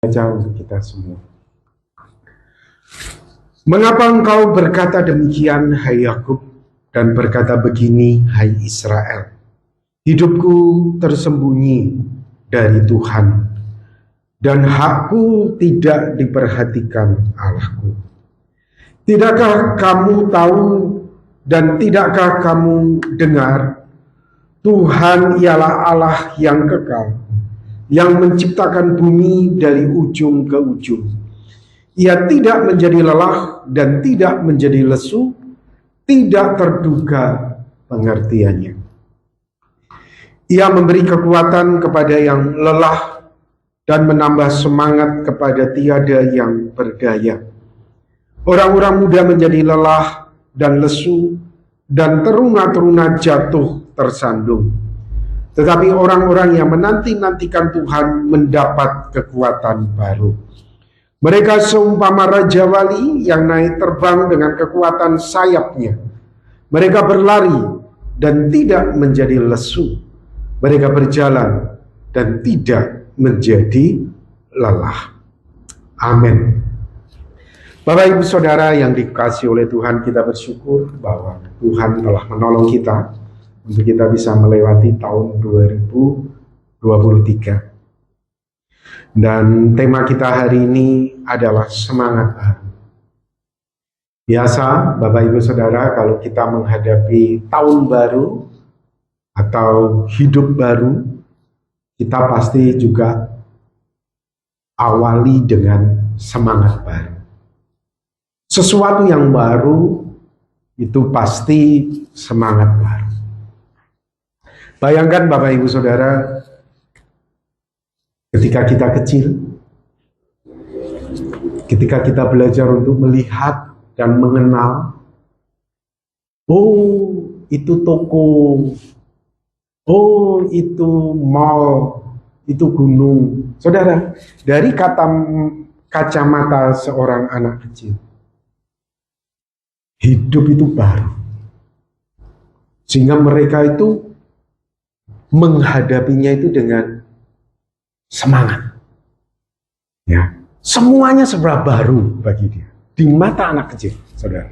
Baca untuk kita semua. Mengapa engkau berkata demikian, hai Yakub, dan berkata begini, hai Israel? Hidupku tersembunyi dari Tuhan, dan hakku tidak diperhatikan Allahku. Tidakkah kamu tahu dan tidakkah kamu dengar? Tuhan ialah Allah yang kekal, yang menciptakan bumi dari ujung ke ujung. Ia tidak menjadi lelah dan tidak menjadi lesu, tidak terduga pengertiannya. Ia memberi kekuatan kepada yang lelah dan menambah semangat kepada tiada yang berdaya. Orang-orang muda menjadi lelah dan lesu, dan teruna-teruna jatuh tersandung. Tetapi orang-orang yang menanti-nantikan Tuhan mendapat kekuatan baru. Mereka seumpama Raja Wali yang naik terbang dengan kekuatan sayapnya. Mereka berlari dan tidak menjadi lesu. Mereka berjalan dan tidak menjadi lelah. Amin. Bapak Ibu Saudara yang dikasihi oleh Tuhan, kita bersyukur bahwa Tuhan telah menolong kita untuk kita bisa melewati tahun 2023. Dan tema kita hari ini adalah semangat baru. Biasa Bapak Ibu Saudara, kalau kita menghadapi tahun baru atau hidup baru, kita pasti juga awali dengan semangat baru. Sesuatu yang baru itu pasti semangat baru. Bayangkan Bapak Ibu Saudara, ketika kita kecil, ketika kita belajar untuk melihat dan mengenal, oh itu toko, oh itu mall, itu gunung. Saudara, dari kacamata seorang anak kecil, hidup itu baru. Sehingga mereka itu menghadapinya itu dengan semangat. Ya, semuanya serba baru bagi dia di mata anak kecil, saudara.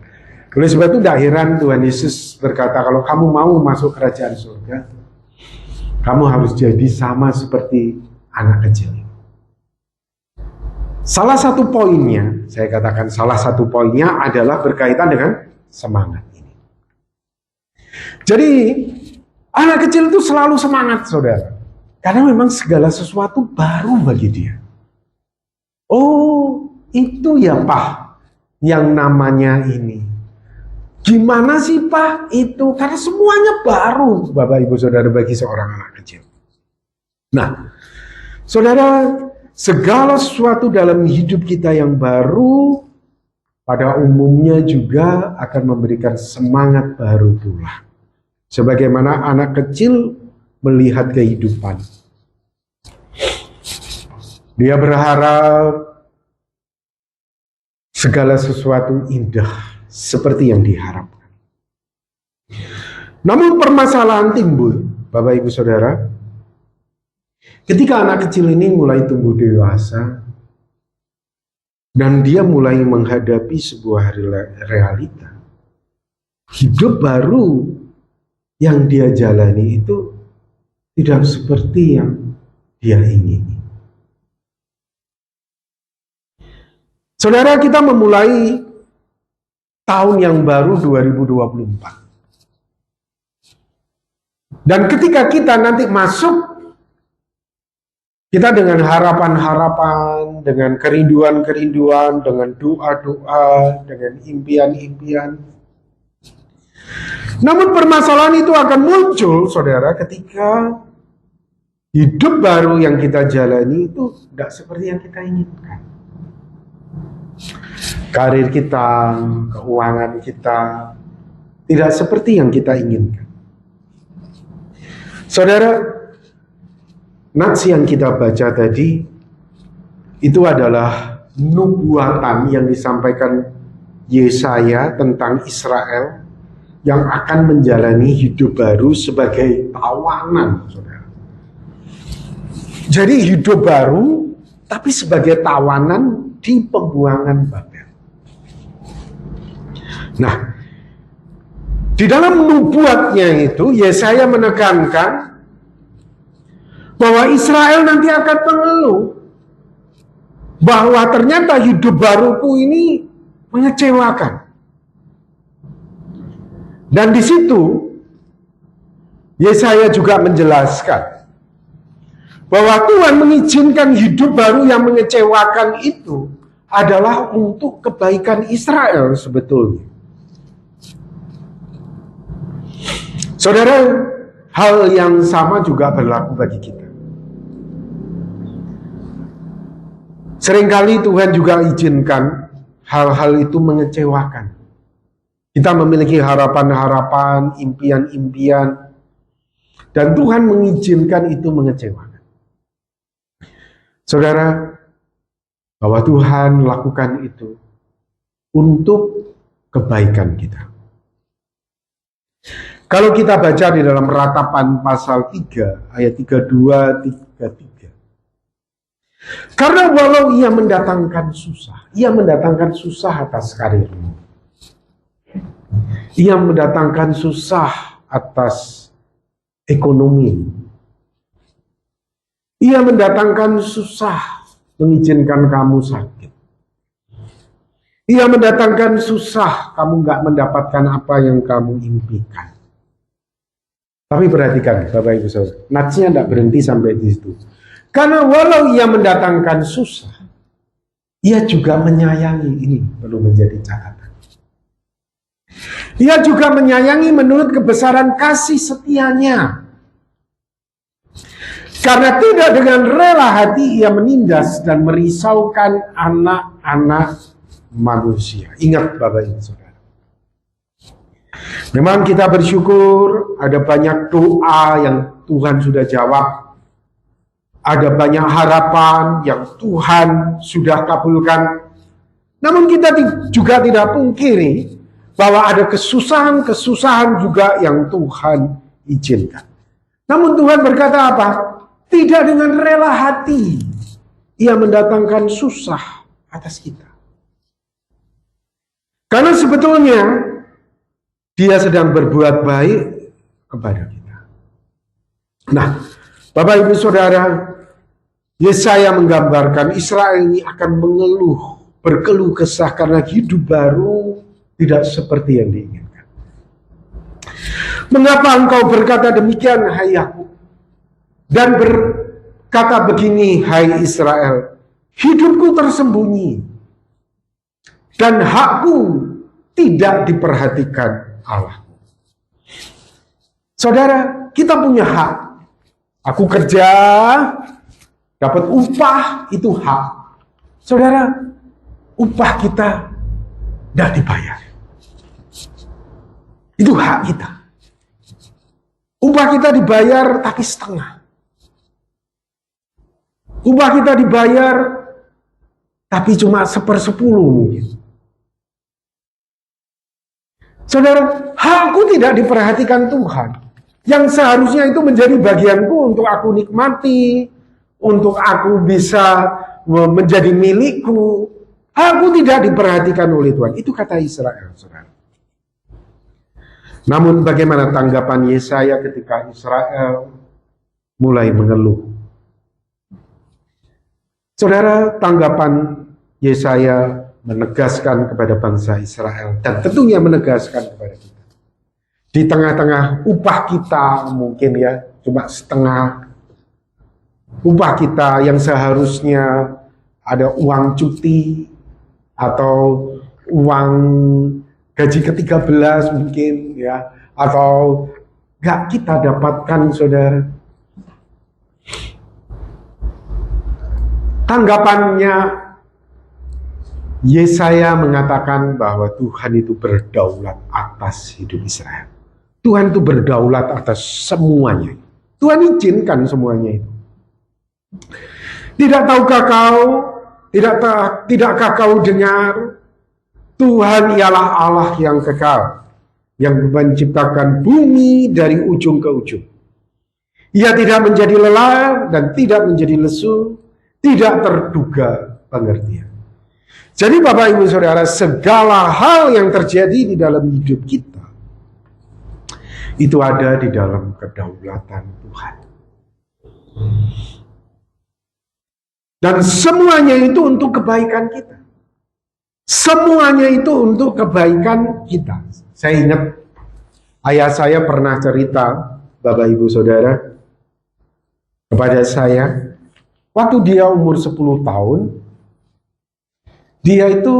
Oleh sebab itu tidak heran Tuhan Yesus berkata, kalau kamu mau masuk kerajaan surga, kamu harus jadi sama seperti anak kecil. Salah satu poinnya, saya katakan salah satu poinnya adalah berkaitan dengan semangat ini. Jadi anak kecil itu selalu semangat, saudara. Karena memang segala sesuatu baru bagi dia. Oh, itu ya Pak, yang namanya ini. Gimana sih Pak itu? Karena semuanya baru, Bapak Ibu Saudara, bagi seorang anak kecil. Nah, saudara, segala sesuatu dalam hidup kita yang baru pada umumnya juga akan memberikan semangat baru pula. Sebagaimana anak kecil melihat kehidupan. Dia berharap segala sesuatu indah seperti yang diharapkan. Namun permasalahan timbul, Bapak Ibu Saudara, ketika anak kecil ini mulai tumbuh dewasa dan dia mulai menghadapi sebuah realita, hidup baru yang dia jalani itu tidak seperti yang dia ingini. Saudara, kita memulai tahun yang baru 2024. Dan ketika kita nanti masuk, kita dengan harapan-harapan, dengan kerinduan-kerinduan, dengan doa-doa, dengan impian-impian. Namun permasalahan itu akan muncul, saudara, ketika hidup baru yang kita jalani itu tidak seperti yang kita inginkan. Karir kita, keuangan kita, tidak seperti yang kita inginkan. Saudara, nats yang kita baca tadi itu adalah nubuatan yang disampaikan Yesaya tentang Israel yang akan menjalani hidup baru sebagai tawanan, saudara. Jadi hidup baru tapi sebagai tawanan di pembuangan Babel. Nah, di dalam nubuatnya itu Yesaya menekankan bahwa Israel nanti akan mengeluh bahwa ternyata hidup baruku ini mengecewakan. Dan di situ Yesaya juga menjelaskan bahwa Tuhan mengizinkan hidup baru yang mengecewakan itu adalah untuk kebaikan Israel sebetulnya. Saudara, hal yang sama juga berlaku bagi kita. Seringkali Tuhan juga izinkan hal-hal itu mengecewakan. Kita memiliki harapan-harapan, impian-impian, dan Tuhan mengizinkan itu mengecewakan. Saudara, bahwa Tuhan lakukan itu untuk kebaikan kita. Kalau kita baca di dalam Ratapan pasal 3 ayat 32-33. Karena walau ia mendatangkan susah atas karirmu. Ia mendatangkan susah atas ekonomi. Ia mendatangkan susah mengizinkan kamu sakit. Ia mendatangkan susah kamu gak mendapatkan apa yang kamu impikan. Tapi perhatikan Bapak Ibu Saudara, natsnya tidak berhenti sampai di situ. Karena walau ia mendatangkan susah, ia juga menyayangi. Ini perlu menjadi catatan. Ia juga menyayangi menurut kebesaran kasih setianya. Karena tidak dengan rela hati ia menindas dan merisaukan anak-anak manusia. Ingat Bapak Ibu Saudara. Memang kita bersyukur ada banyak doa yang Tuhan sudah jawab. Ada banyak harapan yang Tuhan sudah kabulkan. Namun kita juga tidak pungkiri bahwa ada kesusahan-kesusahan juga yang Tuhan izinkan. Namun Tuhan berkata apa? Tidak dengan rela hati ia mendatangkan susah atas kita. Karena sebetulnya dia sedang berbuat baik kepada kita. Nah, Bapak Ibu Saudara, Yesaya menggambarkan Israel ini akan mengeluh, berkeluh kesah karena hidup baru tidak seperti yang diinginkan. Mengapa engkau berkata demikian, hai Yakub? Dan berkata begini, hai Israel, hidupku tersembunyi dan hakku tidak diperhatikan Allah. Saudara, kita punya hak. Aku kerja, dapat upah, itu hak. Saudara, upah kita tidak dibayar. Itu hak kita. Upah kita dibayar tapi setengah. Upah kita dibayar tapi cuma 1/10 mungkin. Saudara, hakku tidak diperhatikan Tuhan. Yang seharusnya itu menjadi bagianku untuk aku nikmati, untuk aku bisa menjadi milikku. Aku tidak diperhatikan oleh Tuhan. Itu kata Israel, saudara. Namun bagaimana tanggapan Yesaya ketika Israel mulai mengeluh? Saudara, tanggapan Yesaya menegaskan kepada bangsa Israel dan tentunya menegaskan kepada kita. Di tengah-tengah upah kita mungkin ya cuma setengah upah kita yang seharusnya ada uang cuti atau uang gaji ke-13 mungkin ya, atau nggak kita dapatkan, saudara. Tanggapannya Yesaya mengatakan bahwa Tuhan itu berdaulat atas hidup Israel. Tuhan itu berdaulat atas semuanya. Tuhan izinkan semuanya itu. Tidakkah kau dengar? Tuhan ialah Allah yang kekal, yang menciptakan bumi dari ujung ke ujung. Ia tidak menjadi lelah dan tidak menjadi lesu. tidak terduga pengertian. Jadi Bapak Ibu Saudara, segala hal yang terjadi di dalam hidup kita itu ada di dalam kedaulatan Tuhan. Dan semuanya itu untuk kebaikan kita. Semuanya itu untuk kebaikan kita. Saya ingat ayah saya pernah cerita, Bapak Ibu Saudara, kepada saya, waktu dia umur 10 tahun, dia itu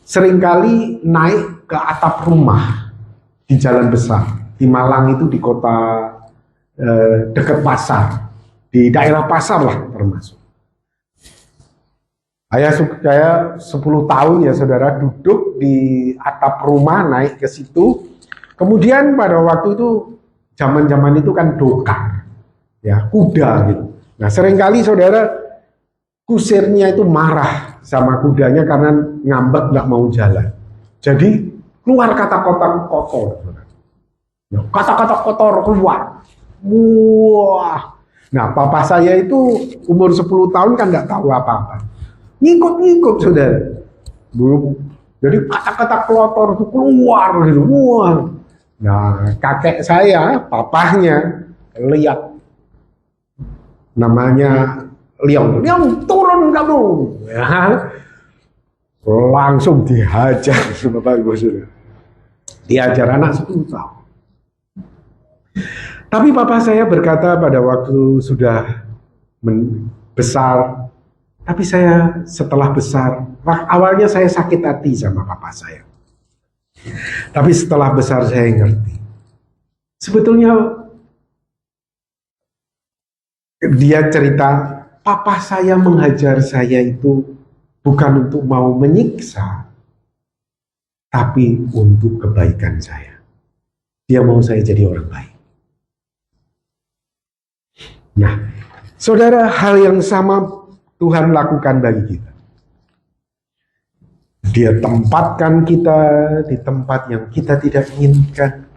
seringkali naik ke atap rumah di Jalan Besar. Di Malang itu di kota dekat pasar. Di daerah pasar lah termasuk. Saya 10 tahun ya saudara duduk di atap rumah naik ke situ. Kemudian pada waktu itu zaman-zaman itu kan dokar. Ya, kuda gitu. Nah, seringkali saudara kusirnya itu marah sama kudanya karena ngambek nggak mau jalan. Jadi keluar kata-kata kotor. Kata-kata kotor keluar. Wah. Nah, papa saya itu umur 10 tahun kan nggak tahu apa-apa. Ngikut-ngikut saudara. Jadi kata-kata kotor itu keluar gitu. Wah. Nah, kakek saya, papahnya lihat. Namanya Liong, turun kamu. Ya. Langsung dihajar Bapak Ibu Saudara. Dihajar anak 10 tahun. Tapi papa saya berkata pada waktu sudah besar, tapi saya setelah besar, awalnya saya sakit hati sama papa saya. Tapi setelah besar saya ngerti. Sebetulnya dia cerita, papa saya menghajar saya itu bukan untuk mau menyiksa, tapi untuk kebaikan saya. Dia mau saya jadi orang baik. Nah, saudara, hal yang sama Tuhan lakukan bagi kita. Dia tempatkan kita di tempat yang kita tidak inginkan.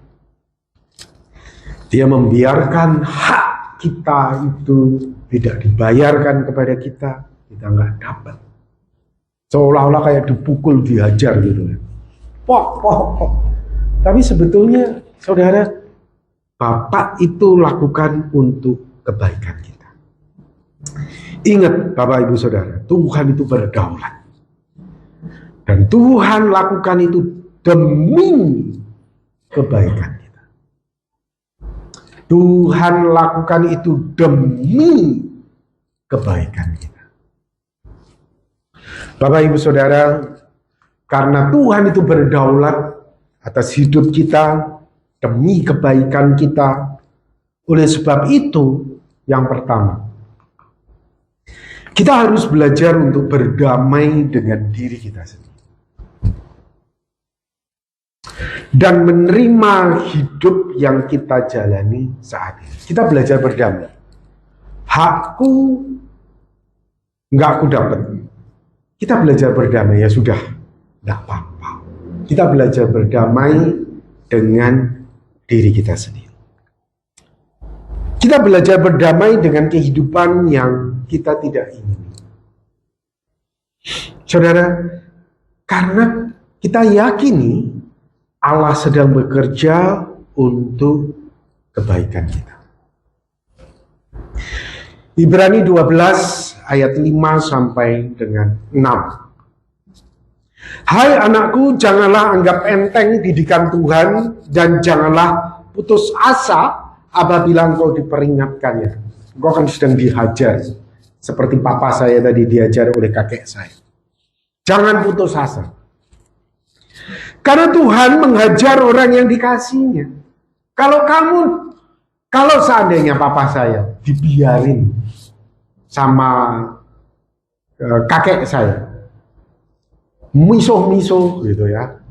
Dia membiarkan hak kita itu tidak dibayarkan kepada kita nggak dapat. Seolah-olah kayak dipukul, dihajar gitu. Pok. Tapi sebetulnya, saudara, Bapak itu lakukan untuk kebaikan kita. Ingat Bapak Ibu Saudara, Tuhan itu berdaulat. Dan Tuhan lakukan itu demi kebaikan kita. Tuhan lakukan itu demi kebaikan kita. Bapak Ibu Saudara, karena Tuhan itu berdaulat atas hidup kita demi kebaikan kita, oleh sebab itu yang pertama, kita harus belajar untuk berdamai dengan diri kita sendiri. Dan menerima hidup yang kita jalani saat ini. Kita belajar berdamai. Hakku nggak aku dapat. Kita belajar berdamai, ya sudah, nggak apa-apa. Kita belajar berdamai dengan diri kita sendiri. Kita belajar berdamai dengan kehidupan yang kita tidak ingin. Saudara, karena kita yakini Allah sedang bekerja untuk kebaikan kita. Ibrani 12 ayat 5 sampai dengan 6. Hai anakku, janganlah anggap enteng didikan Tuhan dan janganlah putus asa apabila engkau diperingatkannya. Engkau kan sedang dihajar. Seperti papa saya tadi diajar oleh kakek saya. Jangan putus asa. Karena Tuhan menghajar orang yang dikasihnya. Kalau seandainya papa saya dibiarin sama kakek saya, misuh-misuh gitu ya,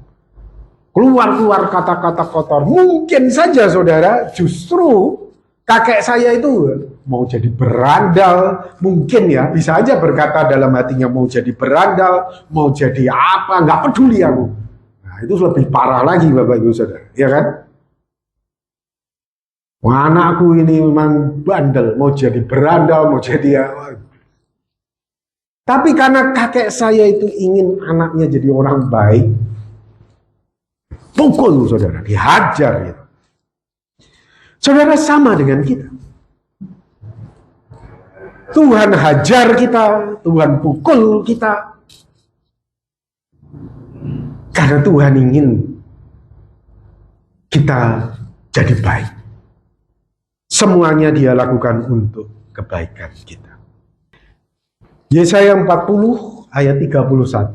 keluar kata-kata kotor, mungkin saja saudara justru kakek saya itu mau jadi berandal, mungkin ya, bisa aja berkata dalam hatinya mau jadi berandal, mau jadi apa, nggak peduli aku. Nah, itu lebih parah lagi Bapak Ibu Saudara, ya kan? Wah, anakku ini memang bandel, mau jadi berandal, mau jadi apa. Tapi karena kakek saya itu ingin anaknya jadi orang baik, pukul saudara, dihajar gitu. Saudara, sama dengan kita. Tuhan hajar kita, Tuhan pukul kita. Karena Tuhan ingin kita jadi baik. Semuanya Dia lakukan untuk kebaikan kita. Yesaya 40 ayat 31.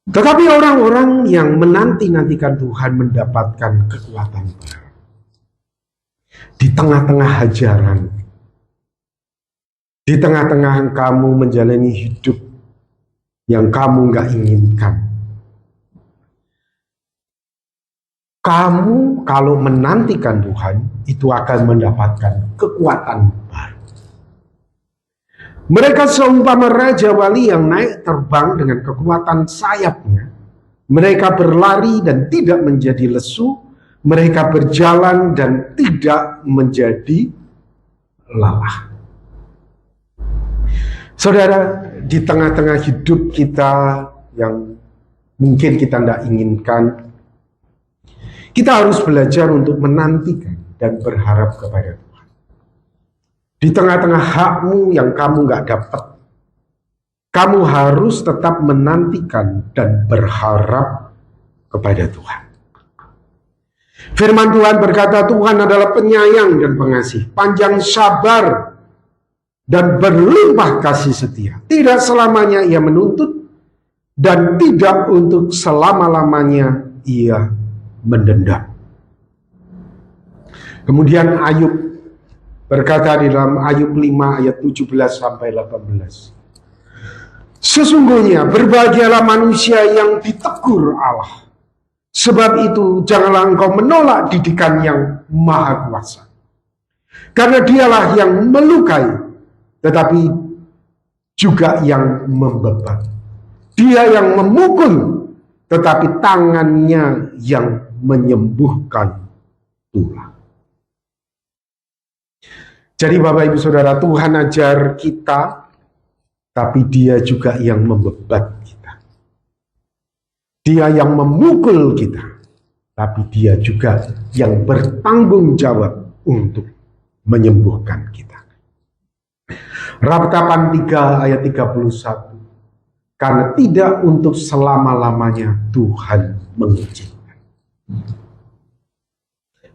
Tetapi orang-orang yang menanti-nantikan Tuhan mendapatkan kekuatan baru. Di tengah-tengah hajaran, di tengah-tengah kamu menjalani hidup yang kamu gak inginkan, kamu kalau menantikan Tuhan, itu akan mendapatkan kekuatan baru. Mereka seumpama raja wali yang naik terbang dengan kekuatan sayapnya. Mereka berlari dan tidak menjadi lesu. Mereka berjalan dan tidak menjadi lelah. Saudara, di tengah-tengah hidup kita yang mungkin kita tidak inginkan, kita harus belajar untuk menantikan dan berharap kepada Tuhan. Di tengah-tengah hakmu yang kamu nggak dapat, kamu harus tetap menantikan dan berharap kepada Tuhan. Firman Tuhan berkata, Tuhan adalah penyayang dan pengasih, panjang sabar dan berlimpah kasih setia. Tidak selamanya Ia menuntut dan tidak untuk selama-lamanya Ia mendendam. Kemudian Ayub berkata di dalam Ayub 5 ayat 17 sampai 18. Sesungguhnya berbahagialah manusia yang ditegur Allah. Sebab itu janganlah engkau menolak didikan yang maha kuasa. Karena Dialah yang melukai, tetapi juga yang membeban. Dia yang memukul, tetapi tangannya yang menyembuhkan tulang. Jadi Bapak Ibu Saudara, Tuhan ajar kita, tapi Dia juga yang membeban kita. Dia yang memukul kita, tapi Dia juga yang bertanggung jawab untuk menyembuhkan kita. Ratapan 3 ayat 31. Karena tidak untuk selama-lamanya Tuhan mengizinkan.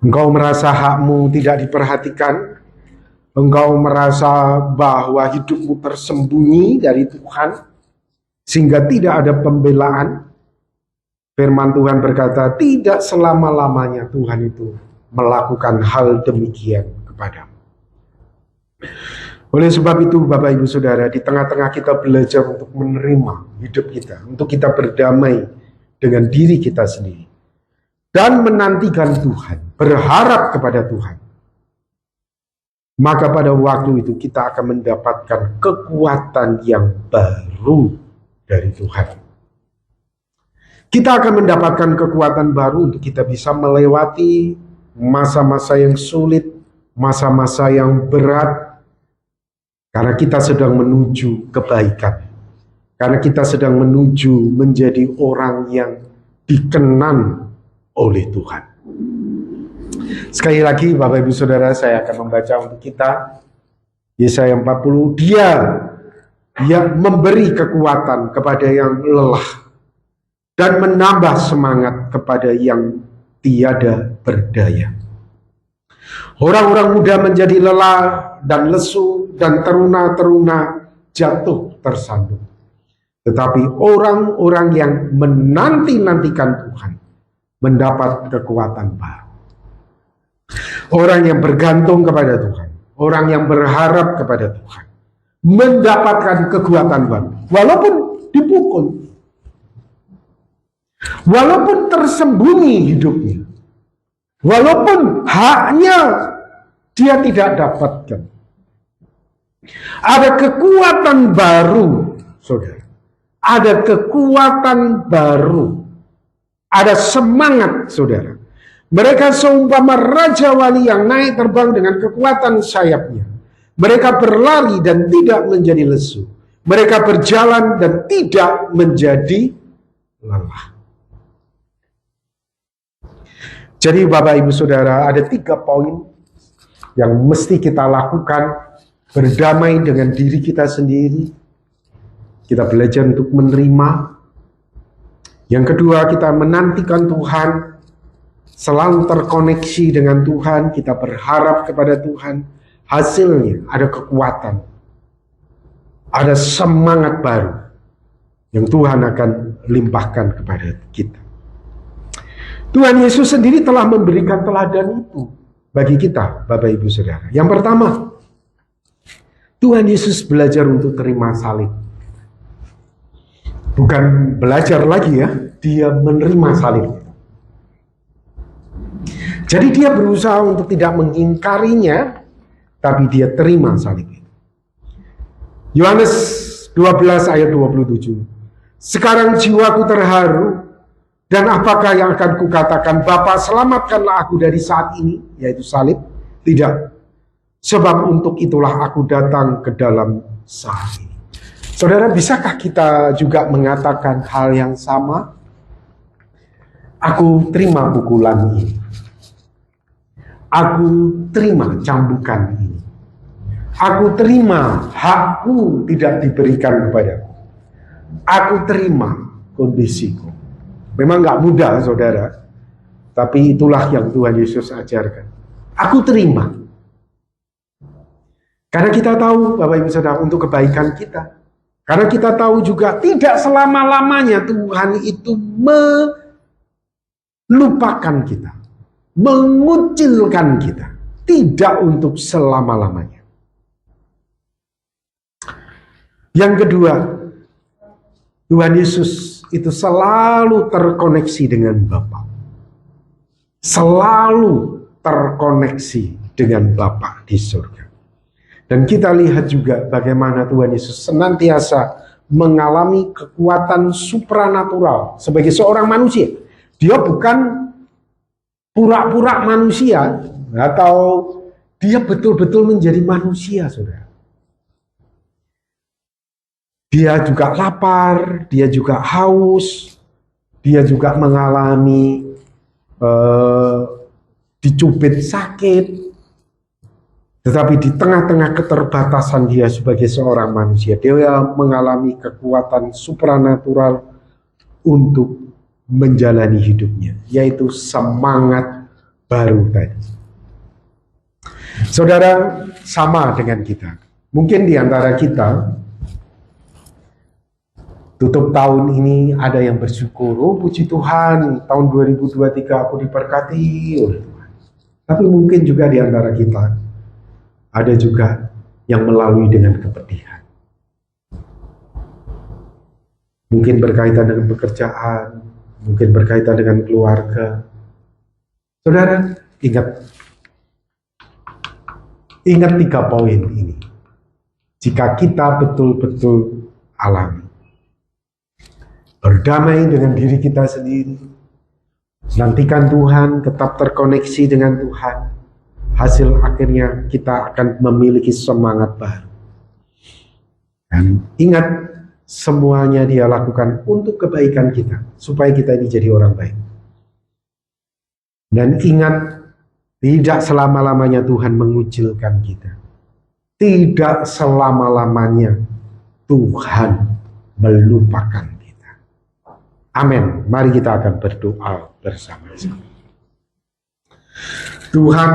Engkau merasa hakmu tidak diperhatikan, engkau merasa bahwa hidupmu tersembunyi dari Tuhan, sehingga tidak ada pembelaan. Firman Tuhan berkata, tidak selama-lamanya Tuhan itu melakukan hal demikian kepadamu. Oleh sebab itu Bapak Ibu Saudara, di tengah-tengah kita belajar untuk menerima hidup kita, untuk kita berdamai dengan diri kita sendiri, dan menantikan Tuhan, berharap kepada Tuhan, maka pada waktu itu kita akan mendapatkan kekuatan yang baru dari Tuhan. Kita akan mendapatkan kekuatan baru untuk kita bisa melewati masa-masa yang sulit, masa-masa yang berat, karena kita sedang menuju kebaikan. Karena kita sedang menuju menjadi orang yang dikenan oleh Tuhan. Sekali lagi Bapak Ibu Saudara, saya akan membaca untuk kita Yesaya 40. Dia yang memberi kekuatan kepada yang lelah dan menambah semangat kepada yang tiada berdaya. Orang-orang muda menjadi lelah dan lesu, dan teruna-teruna jatuh tersandung. Tetapi orang-orang yang menanti-nantikan Tuhan mendapat kekuatan baru. Orang yang bergantung kepada Tuhan, orang yang berharap kepada Tuhan, mendapatkan kekuatan baru. Walaupun dipukul, walaupun tersembunyi hidupnya, walaupun haknya dia tidak dapatkan, ada kekuatan baru, saudara. Ada kekuatan baru, ada semangat, saudara. Mereka seumpama raja wali yang naik terbang dengan kekuatan sayapnya. Mereka berlari dan tidak menjadi lesu. Mereka berjalan dan tidak menjadi lelah. Jadi Bapak Ibu Saudara, ada 3 poin yang mesti kita lakukan. Berdamai dengan diri kita sendiri. Kita belajar untuk menerima. Yang kedua, kita menantikan Tuhan. Selalu terkoneksi dengan Tuhan. Kita berharap kepada Tuhan. Hasilnya ada kekuatan. Ada semangat baru yang Tuhan akan limpahkan kepada kita. Tuhan Yesus sendiri telah memberikan teladan itu bagi kita, Bapak Ibu Saudara. Yang pertama, Tuhan Yesus belajar untuk terima salib. Bukan belajar lagi ya, dia menerima salib. Jadi dia berusaha untuk tidak mengingkarinya, tapi dia terima salib itu. Yohanes 12 ayat 27. Sekarang jiwaku terharu, dan apakah yang akan kukatakan, Bapa selamatkanlah aku dari saat ini, yaitu salib? Tidak. Sebab untuk itulah aku datang ke dalam saat ini. Saudara, bisakah kita juga mengatakan hal yang sama? Aku terima pukulan ini. Aku terima cambukan ini. Aku terima hakku tidak diberikan kepadaku. Aku terima kondisiku. Memang gak mudah, saudara. Tapi itulah yang Tuhan Yesus ajarkan. Aku terima. Karena kita tahu, Bapak Ibu Saudara, untuk kebaikan kita. Karena kita tahu juga tidak selama-lamanya Tuhan itu melupakan kita. Mengucilkan kita. Tidak untuk selama-lamanya. Yang kedua, Tuhan Yesus itu selalu terkoneksi dengan Bapa. Selalu terkoneksi dengan Bapa di surga. Dan kita lihat juga bagaimana Tuhan Yesus senantiasa mengalami kekuatan supranatural sebagai seorang manusia. Dia bukan pura-pura manusia, atau dia betul-betul menjadi manusia, saudara. Dia juga lapar, dia juga haus, dia juga mengalami dicubit sakit. Tetapi di tengah-tengah keterbatasan dia sebagai seorang manusia, dia mengalami kekuatan supranatural untuk menjalani hidupnya, yaitu semangat baru tadi. Saudara, sama dengan kita. Mungkin di antara kita tutup tahun ini ada yang bersyukur, oh puji Tuhan, tahun 2023 aku diberkati oleh Tuhan. Tapi mungkin juga di antara kita ada juga yang melalui dengan kepedihan. Mungkin berkaitan dengan pekerjaan, mungkin berkaitan dengan keluarga. Saudara, ingat 3 poin ini. Jika kita betul-betul alami. Berdamai dengan diri kita sendiri. Nantikan Tuhan, tetap terkoneksi dengan Tuhan. Hasil akhirnya kita akan memiliki semangat baru. Dan ingat, semuanya dia lakukan untuk kebaikan kita. Supaya kita ini jadi orang baik. Dan ingat, tidak selama-lamanya Tuhan mengucilkan kita. Tidak selama-lamanya Tuhan melupakan kita. Amin. Mari kita akan berdoa bersama-sama. Tuhan,